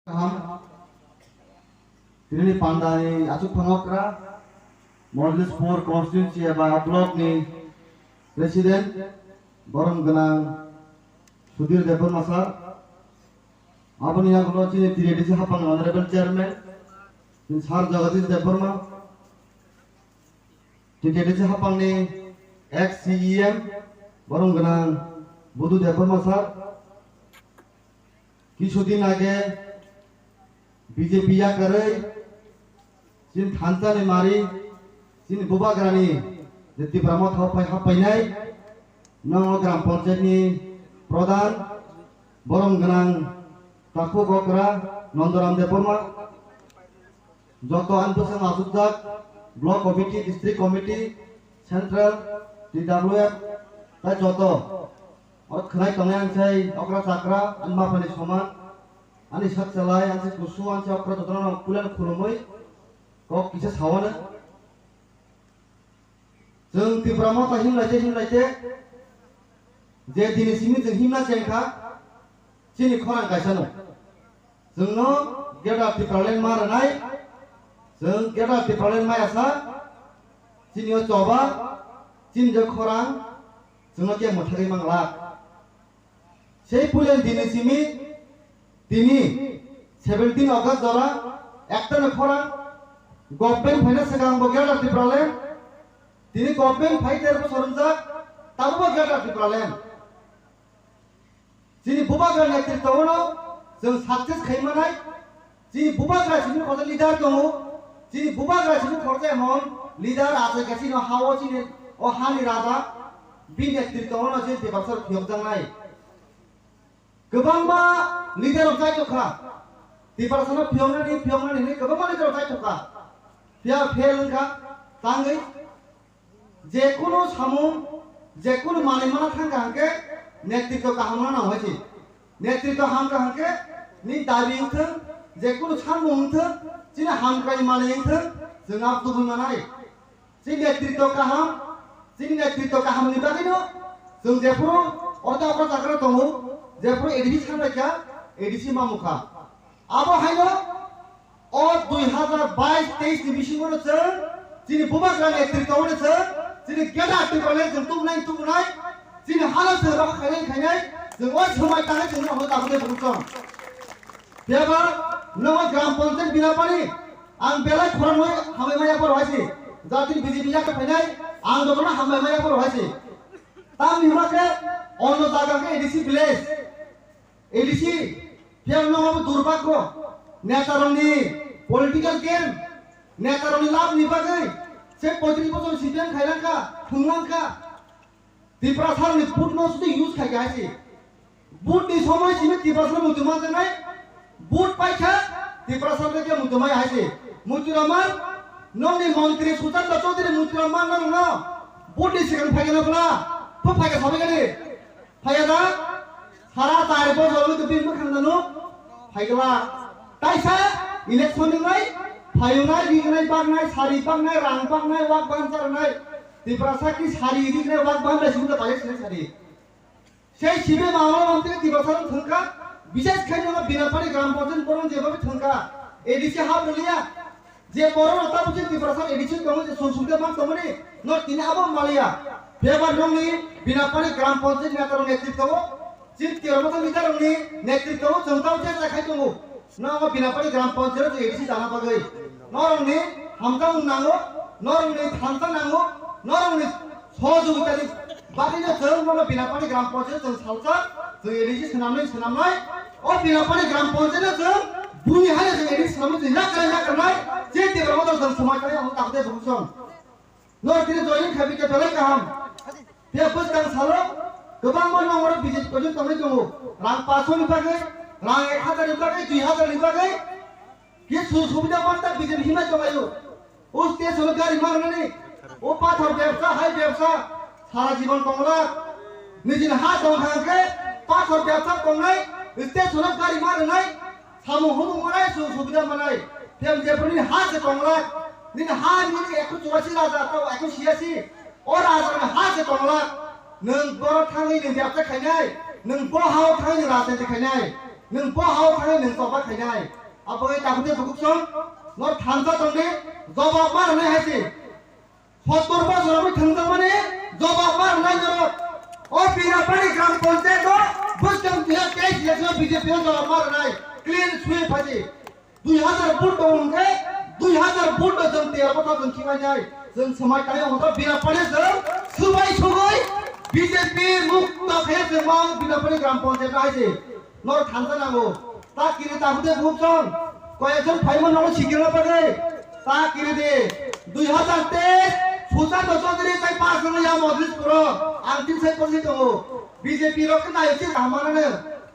Ham ini pandai asuk pengokra Modus for Constituency aba blok ni Presiden Borong Genang Sudir Depon Masar apa ni yang kalau cini tidak disi hapang Honorable Chairman in Sar Jagatis Deporma tidak disi hapang ni ex CEM Borong Genang Budu Depon Masar কিছুদিন আগে BJP या करे जिन थांचा ने मारी जिन बुबाग्रानी जति ब्रह्म थापाय हापायनाय नंग ग्राम पंचायतनि प्रधान बरम गनां ताकु गकरा नंदराम देबरमा जत आनबोसं आसुजाक block committee district committee central DWF ता जत और खनाय तंगाय आनसाय अकरा साकरा आनमाफानि समान आनि सातसालाय आनसे गुसु आनसे अकरा जतना कुलान खुलुमै कक किसे सावानो जों तिब्रामा ता हिमलायते जे दिनैसिमनि जों हिमना जेंखा सिनि खरां गायसानो जोंनो गेदा तिब्रालेन मारनाय जों गेदा तिब्रालेन मायासा सिनियो जबा सिनजो खरां जोंनो के मथारि मांला সেই পুলেন দিনেছিমি তিনি 17 অগস্ট ধরা একটা খরাং গভর্নমেন্ট ফাইনান্স গাম বগেলা ত্রিপ্রালেন তিনি গভর্নমেন্ট ফাইটার সরঞ্জাক তাবো বগেলা ত্রিপ্রালেন যিনি বুবাগ্রা নেতৃত্বনো जों সাকসেস খাইমানাय যিনি বুবাগ্রা সিনি খজ লিডার দङ যিনি বুবাগ্রা সিনি খরজে মন লিডার আছে গাसिनो हावो सिनि ও हानि राजा बि नेतृत्वनो जे देबासर फियबजांनाय गोबांबा लिडार जाय तखा दिपारसना फियंनानै गोबांबा लिडार जाय तखा फिया फेलंखा तांगै जेकुनु सामु जेकुनु मानिमाना थांगा हांके नेतृत्व काहामना ना होयसि नेतृत्व हांगा हांके नि दाबि उथों जेकुनु सामु उथों जिना हांकाय माने उथों जों आबदुबुल मानाय जि नेतृत्व काहाम नि बागैनो जों जेफोर अदा अदा जाग्रा दङ जेफोर एडिसि सानबायखा एडिसि मामुखा आबो हायनो अ 2022-23 नि बिसिङावनो जों जिनि बुबाग्रा नेतृत्वआवनो जों जिनि गेदा टिपाले जों तुमनाय जिनि हालो सोरबा खायनाय जों अ समाय ताने जों हनो दाखुदे बुंसं बेबा नङा ग्राम पन्चायत बिनापानि आं बेलाय खरमै हामायमाया बर हायसि जाति बिजेपि जाखा फायनाय आं दगना हामायमाया बर हायसि ताम निमाके अन्न जागाके एडिसि विलेज एडिसि फेलनो दुर्भाग्य नेतारंनि पलिटिकल गेम नेतारंनि लाभ निबागै से 35 बছর सिपिएम खायलांखा खुंलांखा दिप्रासारनि बुटनो सुदि इउज खायगासि बुटनि समय सिमे दिप्रासार मुतुमा जनाय बुट पाइखा दिप्रासार के मुतुमाय हायसि मुतुरामान नंनि मंत्री सुजाता चौधरी मुतुरामान नंग बुटनि सिगां फायगोनब्ला तो फायगा साबायगानि फायगा सारा तारिख बजरनो दुबिन खांदानो फायगला ताइसा इलेक्शन निनाय फायनाय रिगनाय बागनाय सारि बागनाय रां बागनाय वाक बानजारनाय दिप्रासा की सारि रिगनाय वाक बाननाय सुंद बायसिने सारि সেই শিবে মামলা মন্ত্রী দিবসরন থंका বিশেষ খাইনো বিনাপানি গ্রাম পঞ্চায়েত করন যেভাবে থंका এডিসি হাব বলিয়া যে বড় রতা বুঝি দিবসর এডিসি কম যে সংসদে মান তমনি ন তিন আবো মালিয়া বেবার রংনি বিনাপানি গ্রাম পঞ্চায়েত নেতার নেতৃত্ব जिन तिरमत लिडारनि नेतृत्व जोंताव जे जाखाय दङ नङा बिनापानि ग्राम पन्चायत एडिसि जाना बागै नरंनि हामजा नांगौ नरंनि थांता नांगौ नरंनि सहयोगितानि बागैनो जों नङा बिनापानि ग्राम पन्चायत जों सालसा जों एडिसि सोनामनाय अ बिनापानि ग्राम पन्चायत जों बुनि हाले जों एडिसि सोनामनाय नाय जे तिरमत जों समाजखाय आं ताकदे बुंसं नर तिनि जयिन खाबिके बेलाय गाहाम बे बुस्थां सालो गोबां मानवर बिजेट प्रजेक्ट तंनाय दङ रां 500 नि बागै रां 1000 नि बागै 2000 नि बागै के सुबिदा मानता बिजेट हिमाय दङायो ओ स्टेशन गारि मारनानै ओ पाथर व्यवसाय हाय व्यवसाय सारा जीवन दङला निजिन हा दं हांके पाथर व्यवसाय दंनाय स्टेशन गारि मारनाय सामु हुनु मानाय सुबिदा मानाय फेम जेफोरनि हा जे दङला निन हा नि 184 राजा ताव 186 ओ राजानि हा जे दङला नों बर थाङै नों व्यवसाय खायनाय नों बहाव थाङै राजनीति खायनाय nung po hao thang nung to ba khai nai abai ta khute bukuk song nor thansa tongde jawab mar nai haisi 70 বছর আমি থাকতাম মানে জবাব মার নাই জবাব ও পিরাপাড়ি গ্রাম পঞ্চায়েত বুঝতাম 2023 ইলেকশন বিজেপি জবাব মার নাই ক্লিন সুইপ আছে 2000 ভোট দंगे 2000 ভোট जों 13 কথা जों खिबाय নাই जों समाज थानाय हतो पिरापाड़ि जों सुबाय सुबाय বিজেপি মুক্ত খেয়ে जों मा पिरापाड़ि গ্রাম পঞ্চায়েত আইছে নর থানতা নাগো তা কিরে তাহতে বুঝছন কয়েকজন ফাইমন নাম শিখিরা পারে তা কিরে দে 2023 সুজাত চৌধুরী তাই পাঁচ জন ইয়া মজলিস পুরো আন্তিম সাই পজিট ও বিজেপি রক না এসে আমানে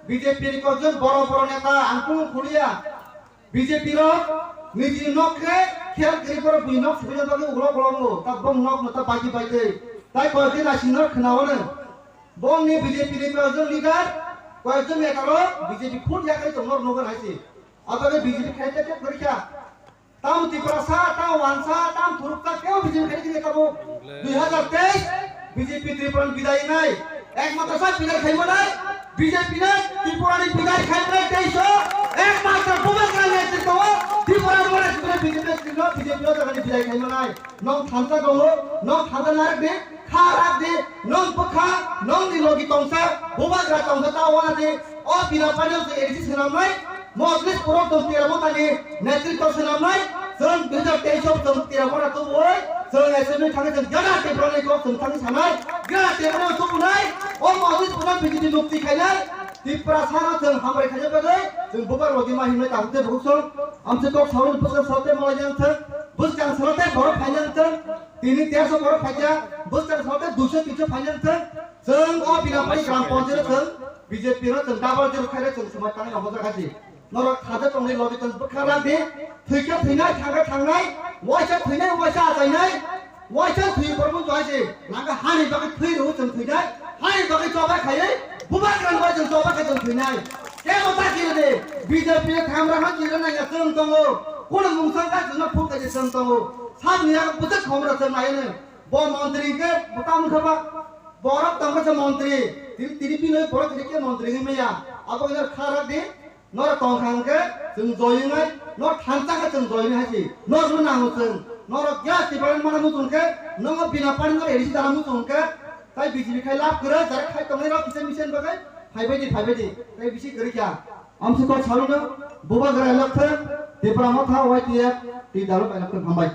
বিজেপি র কজন বড় বড় নেতা আঙ্কুল খুলিয়া বিজেপি র নিজি নকরে খেল করি করে বুই নক সুবিধা লাগে উগ্র বলঙ্গো তা বং নক নতা বাকি বাইতে তাই কয়েকদিন আসিনর খনাওনে বং নি বিজেপি র কজন লিডার কয়েকজন নেতার বিজেপি খুন ইয়াকাই তোমর নগর হাইছে আবার বিজেপি খাইতে কে পরীক্ষা তাম ত্রিপুরা তাম ওয়ানসা তাম থুরুকা কেউ বিজেপি খেলে দিয়ে কাবো 2023 বিজেপি ত্রিপুরান বিদায় নাই একমাত্র সব বিদায় খাইব নাই বিজেপি না ত্রিপুরানি বিদায় খাইব নাই 23 একমাত্র প্রবেশকারী নেতৃত্ব ত্রিপুরা বড় বিজেপি বিজেপি জায়গায় বিদায় খাইব নাই নং থানতা দङ নং থানতা নারক দে খারাক দে নং পখা নং নিলগি তংসা ববাগ্রা তংসা তাওয়ানা দে ও পিরাপানিও যে এডিসি সেনামনাই মজলিস পুরো দস্তির মতানি নেতৃত্ব সেনামনাই जों 2023 जों तिराबरा तो ओय जों एसएमए थाङो जों गना टेब्रने को जों थाङो सानाय गना टेब्रने तो बुनाय ओ मजिद पुरा बिजिनि मुक्ति खायनाय त्रिपुरा साना जों हामबाय खायो बादै जों बबार रदि माहिमनाय ताहुते बुकसो आमसे तो साउन पुसो साउते मलायजों थ बुसकां साउते बर फाइनाल थ तिनि 1300 बर फाइजा बुसकां साउते 200 300 फाइनाल थ जों ओ बिनापानि ग्राम पन्चायत जों बीजेपी रो जों दाबल जों खायले जों समाज थानाय अबजा गासि नरक थादे तंनि लबि जों बखारा दे थैखा थैनाय थांगा थांनाय वाइसा थैनाय वाइसा आजायनाय वाइसा थैबरबो जायसे नागा हानि बागै थैरो जों थैनाय हानि बागै जबाय खायै बुबा ग्रामबा जों जबाय खाय जों थैनाय के मता किरे बीजेपी थामरा हा किरे नाय जों दङ कोन मुंसांगा जों फुकै जों दङ साबनिया बुते खमरा जों नायनो ब मन्त्री के बुता मुखबा बरफ दङ जों मन्त्री तिरिपि नै बरफ तिरिके मन्त्री मेया अब इधर खारा दे नर तंखांगे जों जयिनाय नर थांचांगे जों जयिनाय हासि नर नांगो जों नर ग्या तिबान माना मुजुनके नंग बिना पानि नर एरिसि दाना मुजुनके ताइ बिजिबि खाय लाभ करे जार खाय तंगै र किसे मिशन बगै फाइबायदि ताइ बिसि गरिखा आमसे को छालुनो बुबा गरा लखथ तेपरा मथा वाइटिया ति दारु पाइनखौ हामबाय।